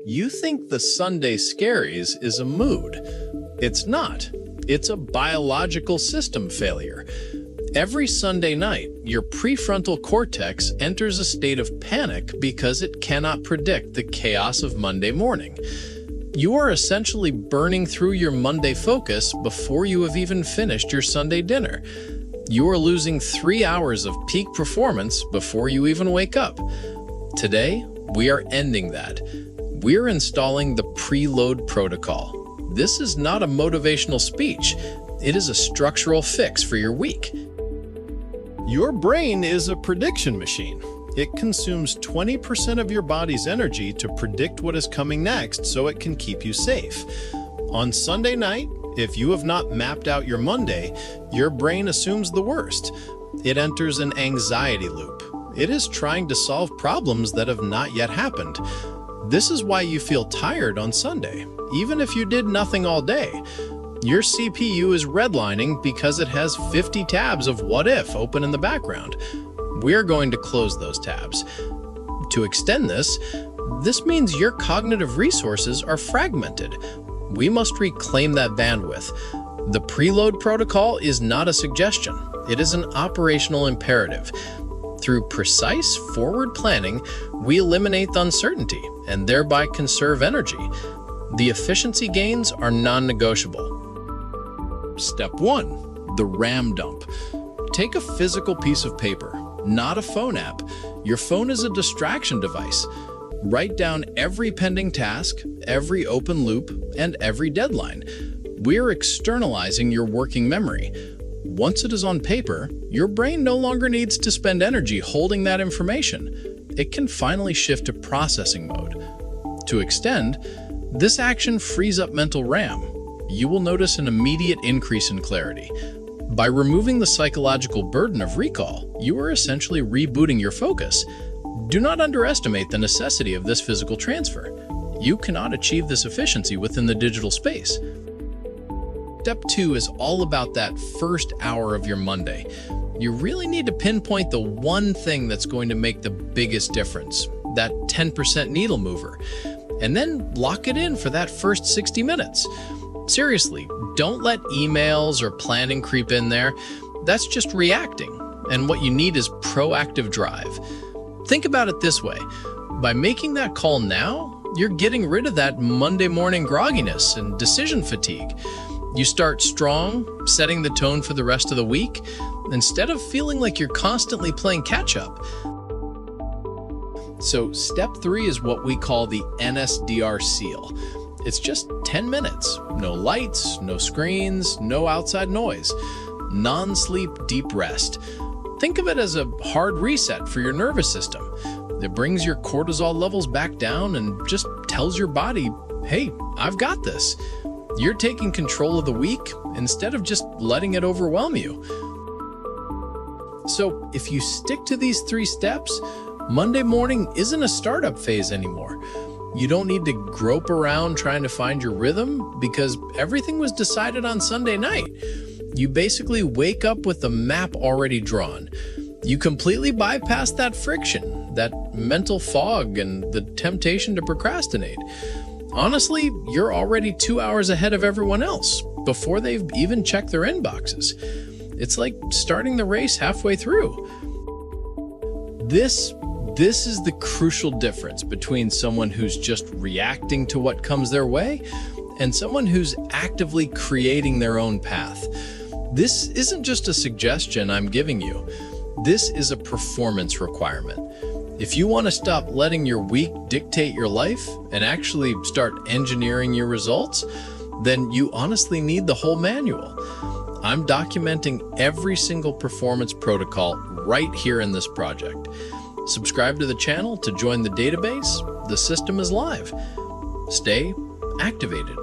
You think the Sunday Scaries is a mood. It's not. It's a biological system failure. Every Sunday night, your prefrontal cortex enters a state of panic because it cannot predict the chaos of Monday morning. You are essentially burning through your Monday focus before you have even finished your Sunday dinner. You are losing 3 hours of peak performance before you even wake up. Today, we are ending that. We're installing the preload protocol. This is not a motivational speech. It is a structural fix for your week. Your brain is a prediction machine. It consumes 20% of your body's energy to predict what is coming next so it can keep you safe. On Sunday night, if you have not mapped out your Monday, your brain assumes the worst. It enters an anxiety loop. It is trying to solve problems that have not yet happened. This is why you feel tired on Sunday, even if you did nothing all day. Your CPU is redlining because it has 50 tabs of what if open in the background. We're going to close those tabs. To extend this means your cognitive resources are fragmented. We must reclaim that bandwidth. The preload protocol is not a suggestion. It is an operational imperative. Through precise forward planning, we eliminate the uncertainty and thereby conserve energy. The efficiency gains are non-negotiable. Step 1. The RAM dump. Take a physical piece of paper, not a phone app. Your phone is a distraction device. Write down every pending task, every open loop, and every deadline. We're externalizing your working memory. Once it is on paper, your brain no longer needs to spend energy holding that information. It can finally shift to processing mode. To extend, this action frees up mental RAM. You will notice an immediate increase in clarity. By removing the psychological burden of recall, you are essentially rebooting your focus. Do not underestimate the necessity of this physical transfer. You cannot achieve this efficiency within the digital space. Step 2 is all about that first hour of your Monday. You really need to pinpoint the one thing that's going to make the biggest difference, that 10% needle mover, and then lock it in for that first 60 minutes. Seriously, don't let emails or planning creep in there. That's just reacting, and what you need is proactive drive. Think about it this way. By making that call now, you're getting rid of that Monday morning grogginess and decision fatigue. You start strong, setting the tone for the rest of the week, instead of feeling like you're constantly playing catch-up. So step 3 is what we call the NSDR seal. It's just 10 minutes. No lights, no screens, no outside noise. Non-sleep deep rest. Think of it as a hard reset for your nervous system. It brings your cortisol levels back down and just tells your body, hey, I've got this. You're taking control of the week instead of just letting it overwhelm you. So if you stick to these 3 steps, Monday morning isn't a startup phase anymore. You don't need to grope around trying to find your rhythm because everything was decided on Sunday night. You basically wake up with the map already drawn. You completely bypass that friction, that mental fog, and the temptation to procrastinate. Honestly, you're already 2 hours ahead of everyone else before they've even checked their inboxes. It's like starting the race halfway through. This is the crucial difference between someone who's just reacting to what comes their way and someone who's actively creating their own path. This isn't just a suggestion I'm giving you. This is a performance requirement. If you want to stop letting your week dictate your life and actually start engineering your results, then you honestly need the whole manual. I'm documenting every single performance protocol right here in this project. Subscribe to the channel to join the database. The system is live. Stay activated.